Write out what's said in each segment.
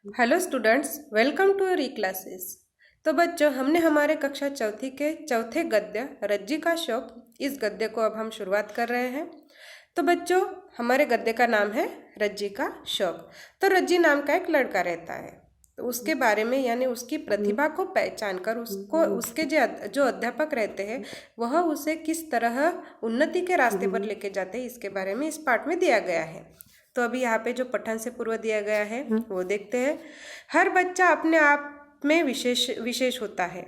Hello students, welcome to your E classes. तो बच्चों, हमने हमारे कक्षा चौथी के चौथे गद्य रज्जी का शौक, इस गद्य को अब हम शुरुआत कर रहे हैं। तो बच्चों, हमारे गद्य का नाम है रज्जी का शौक। तो रज्जी नाम का एक लड़का रहता है, तो उसके बारे में यानी उसकी प्रतिभा को पहचान कर उसको उसके जो अध्यापक रहते हैं वह उसे किस तरह उन्नति के रास्ते पर लेके जाते हैं, इसके बारे में इस पाठ में दिया गया है। तो अभी यहाँ पे जो पठन से पूर्व दिया गया है वो देखते हैं। हर बच्चा अपने आप में विशेष होता है।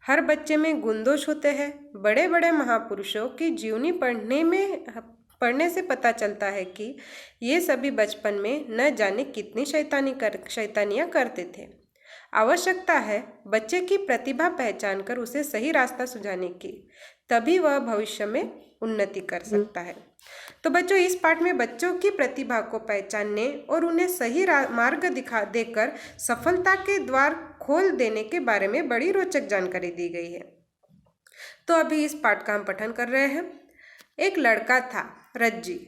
हर बच्चे में गुण दोष होते हैं। बड़े बड़े महापुरुषों की जीवनी पढ़ने से पता चलता है कि ये सभी बचपन में न जाने कितनी शैतानियाँ करते थे। आवश्यकता है बच्चे की प्रतिभा पहचान कर उसे सही रास्ता सुझाने की, तभी वह भविष्य में उन्नति कर सकता है। तो बच्चों, इस पाठ में बच्चों की प्रतिभा को पहचानने और उन्हें सही मार्ग दिखा देकर सफलता के द्वार खोल देने के बारे में बड़ी रोचक जानकारी दी गई है। तो अभी इस पाठ का हम पठन कर रहे हैं। एक लड़का था रज्जी।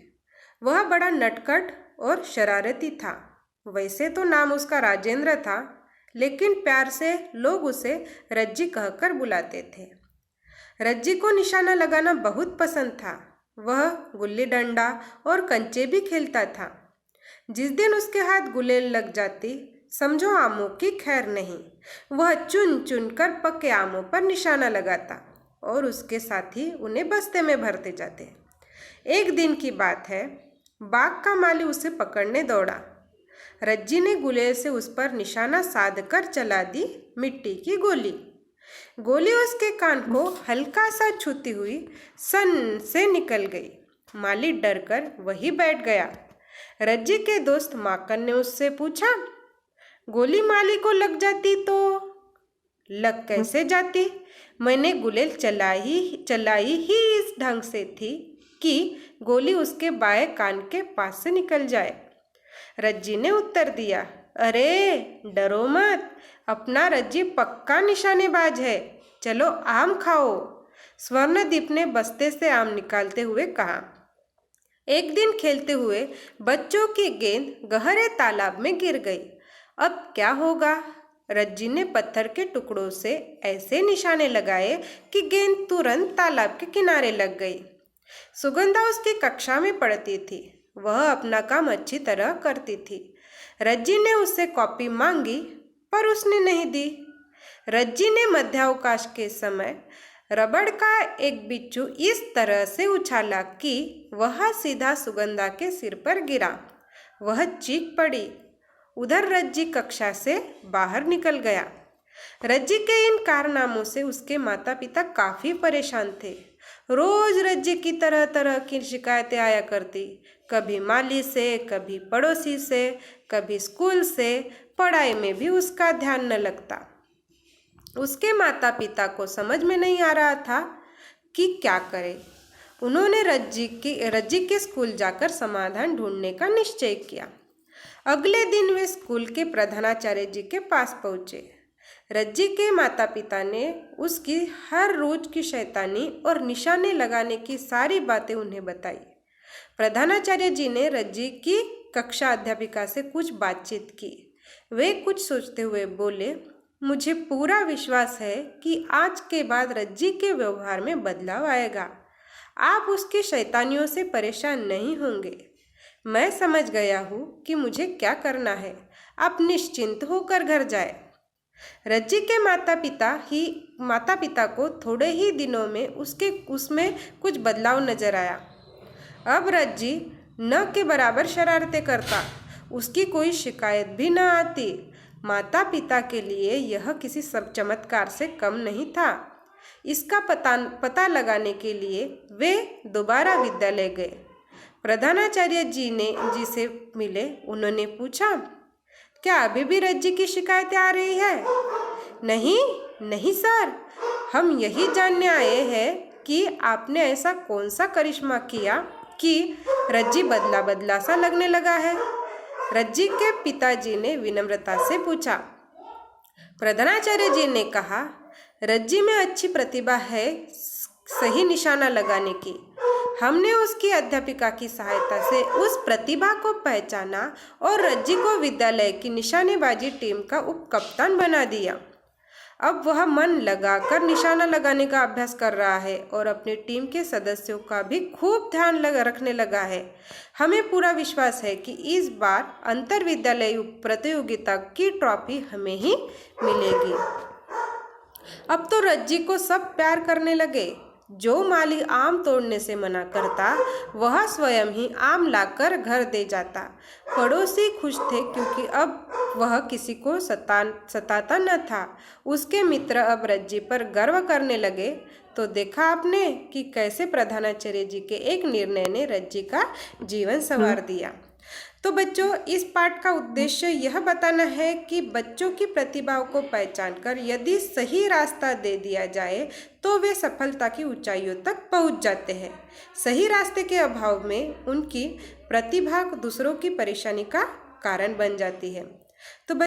वह बड़ा नटखट और शरारती था। वैसे तो नाम उसका राजेंद्र था, लेकिन प्यार से लोग उसे रज्जी कहकर बुलाते थे। रज्जी को निशाना लगाना बहुत पसंद था। वह गुल्ली डंडा और कंचे भी खेलता था। जिस दिन उसके हाथ गुलेल लग जाती, समझो आमों की खैर नहीं। वह चुन चुन कर पके आमों पर निशाना लगाता और उसके साथी उन्हें बस्ते में भरते जाते। एक दिन की बात है, बाग का माली उसे पकड़ने दौड़ा। रज्जी ने गुलेल से उस पर निशाना साध कर चला दी मिट्टी की गोली। गोली उसके कान को हल्का सा छूती हुई सन से निकल गई। माली डरकर वहीं बैठ गया। रज्जी के दोस्त माकन ने उससे पूछा, गोली माली को लग जाती तो? लग कैसे जाती? मैंने गुलेल चलाई ही इस ढंग से थी कि गोली उसके बाएं कान के पास से निकल जाए। रज्जी ने उत्तर दिया, अरे डरो मत, अपना रज्जी पक्का निशानेबाज है। चलो आम खाओ। स्वर्णदीप ने बस्ते से आम निकालते हुए कहा। एक दिन खेलते हुए बच्चों की गेंद गहरे तालाब में गिर गई। अब क्या होगा? रज्जी ने पत्थर के टुकड़ों से ऐसे निशाने लगाए कि गेंद तुरंत तालाब के किनारे लग गई। सुगंधा उसकी कक्षा में पढ़ती थी। वह अपना काम अच्छी तरह करती थी। रज्जी ने उससे कॉपी मांगी, पर उसने नहीं दी। रज्जी ने मध्यावकाश के समय रबड़ का एक बिच्छू इस तरह से उछाला कि वह सीधा सुगंधा के सिर पर गिरा। वह चीख पड़ी। उधर रज्जी कक्षा से बाहर निकल गया। रज्जी के इन कारनामों से उसके माता पिता काफी परेशान थे। रोज रज्जी की तरह तरह की शिकायतें आया करती, कभी माली से, कभी पड़ोसी से, कभी स्कूल से। पढ़ाई में भी उसका ध्यान न लगता। उसके माता पिता को समझ में नहीं आ रहा था कि क्या करे। उन्होंने रज्जी के स्कूल जाकर समाधान ढूंढने का निश्चय किया। अगले दिन वे स्कूल के प्रधानाचार्य जी के पास पहुंचे। रज्जी के माता पिता ने उसकी हर रोज की शैतानी और निशाने लगाने की सारी बातें उन्हें बताई। प्रधानाचार्य जी ने रज्जी की कक्षा अध्यापिका से कुछ बातचीत की। वे कुछ सोचते हुए बोले, मुझे पूरा विश्वास है कि आज के बाद रज्जी के व्यवहार में बदलाव आएगा। आप उसकी शैतानियों से परेशान नहीं होंगे। मैं समझ गया हूँ कि मुझे क्या करना है। आप निश्चिंत होकर घर जाए। रज्जी के माता पिता को थोड़े ही दिनों में उसमें कुछ बदलाव नजर आया। अब रज्जी न के बराबर शरारतें करता। उसकी कोई शिकायत भी न आती। माता पिता के लिए यह किसी सब चमत्कार से कम नहीं था। इसका पता लगाने के लिए वे दोबारा विद्यालय गए। प्रधानाचार्य जी से मिले। उन्होंने पूछा, क्या अभी भी रज्जी की शिकायतें आ रही है? नहीं सर, हम यही जानने आए हैं कि आपने ऐसा कौन सा करिश्मा किया कि रज्जी बदला सा लगने लगा है। रज्जी के पिताजी ने विनम्रता से पूछा। प्रधानाचार्य जी ने कहा, रज्जी में अच्छी प्रतिभा है सही निशाना लगाने की। हमने उसकी अध्यापिका की सहायता से उस प्रतिभा को पहचाना और रज्जी को विद्यालय की निशानेबाजी टीम का उप कप्तान बना दिया। अब वह मन लगाकर निशाना लगाने का अभ्यास कर रहा है और अपनी टीम के सदस्यों का भी खूब ध्यान रखने लगा है। हमें पूरा विश्वास है कि इस बार अंतर विद्यालय प्रतियोगिता की ट्रॉफी हमें ही मिलेगी। अब तो रज्जी को सब प्यार करने लगे। जो माली आम तोड़ने से मना करता वह स्वयं ही आम लाकर घर दे जाता। पड़ोसी खुश थे क्योंकि अब वह किसी को सताता न था। उसके मित्र अब रज्जी पर गर्व करने लगे। तो देखा आपने कि कैसे प्रधानाचार्य जी के एक निर्णय ने रज्जी का जीवन संवार दिया। तो बच्चों, इस पाठ का उद्देश्य यह बताना है कि बच्चों की प्रतिभाओं को पहचानकर यदि सही रास्ता दे दिया जाए तो वे सफलता की ऊंचाइयों तक पहुंच जाते हैं। सही रास्ते के अभाव में उनकी प्रतिभा दूसरों की परेशानी का कारण बन जाती है। तो